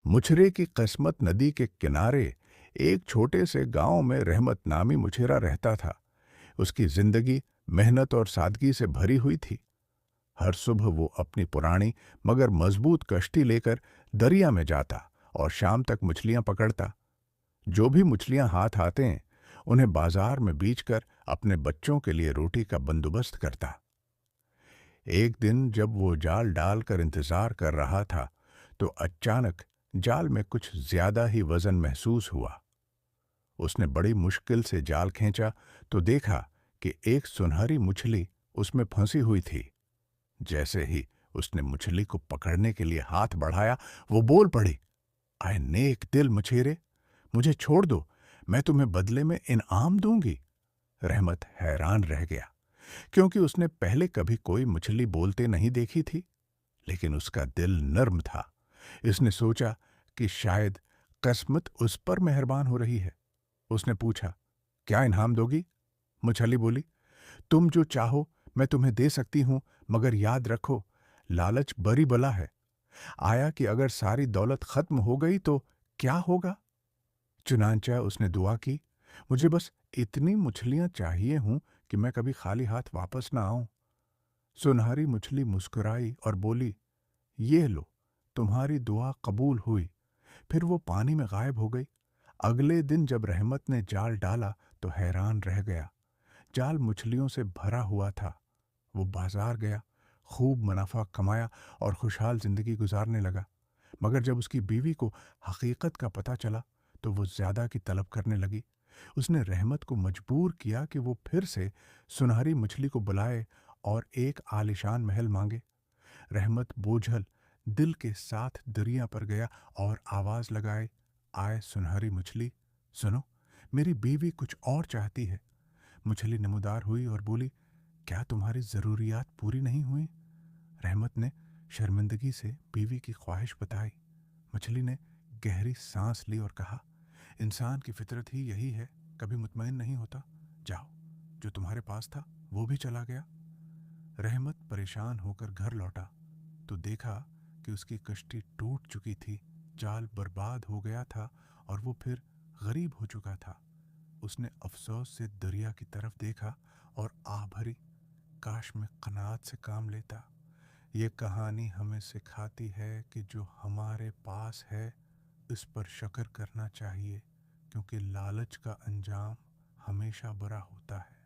मुछरे की किस्मत नदी के किनारे एक छोटे से गांव में रहमत नामी मुछेरा रहता था। उसकी जिंदगी मेहनत और सादगी से भरी हुई थी। हर सुबह वो अपनी पुरानी मगर मजबूत कश्ती लेकर दरिया में जाता और शाम तक मछलियां पकड़ता। जो भी मछलियां हाथ आते हैं उन्हें बाजार में बेचकर अपने बच्चों के लिए रोटी का बंदोबस्त करता। एक दिन जब वो जाल डालकर इंतजार कर रहा था तो अचानक जाल में कुछ ज्यादा ही वजन महसूस हुआ। उसने बड़ी मुश्किल से जाल खींचा तो देखा कि एक सुनहरी मछली उसमें फंसी हुई थी। जैसे ही उसने मछली को पकड़ने के लिए हाथ बढ़ाया, वो बोल पड़ी, आए नेक दिल मछेरे, मुझे छोड़ दो, मैं तुम्हें बदले में इनाम दूंगी। रहमत हैरान रह गया, क्योंकि उसने पहले कभी कोई मछली बोलते नहीं देखी थी। लेकिन उसका दिल नर्म था। इसने सोचा कि शायद किस्मत उस पर मेहरबान हो रही है। उसने पूछा, क्या इनाम दोगी? मछली बोली, तुम जो चाहो मैं तुम्हें दे सकती हूं, मगर याद रखो, लालच बरी बला है। आया कि अगर सारी दौलत खत्म हो गई तो क्या होगा? चुनांचा उसने दुआ की, मुझे बस इतनी मछलियां चाहिए हूं कि मैं कभी खाली हाथ वापस ना आऊं। सुनहरी मछली मुस्कुराई और बोली, ये लो, तुम्हारी दुआ कबूल हुई। फिर वो पानी में गायब हो गई। अगले दिन जब रहमत ने जाल डाला तो हैरान रह गया। जाल मछलियों से भरा हुआ था। वो बाजार गया, खूब मुनाफा कमाया और खुशहाल जिंदगी गुजारने लगा। मगर जब उसकी बीवी को हकीकत का पता चला तो वो ज्यादा की तलब करने लगी। उसने रहमत को मजबूर किया कि वो फिर से सुनहरी मछली को बुलाए और एक आलिशान महल मांगे। रहमत बोझल दिल के साथ दरिया पर गया और आवाज लगाए, आए सुनहरी मछली, सुनो, मेरी बीवी कुछ और चाहती है। मछली नमूदार हुई और बोली, क्या तुम्हारी जरूरियात पूरी नहीं हुई? रहमत ने शर्मिंदगी से बीवी की ख्वाहिश बताई। मछली ने गहरी सांस ली और कहा, इंसान की फितरत ही यही है, कभी मुतमईन नहीं होता। जाओ, जो तुम्हारे पास था वो भी चला गया। रहमत परेशान होकर घर लौटा तो देखा कि उसकी कश्ती टूट चुकी थी, जाल बर्बाद हो गया था और वो फिर गरीब हो चुका था। उसने अफसोस से दरिया की तरफ देखा और आह भरी, काश मैं कनात से काम लेता। ये कहानी हमें सिखाती है कि जो हमारे पास है इस पर शुक्र करना चाहिए, क्योंकि लालच का अंजाम हमेशा बुरा होता है।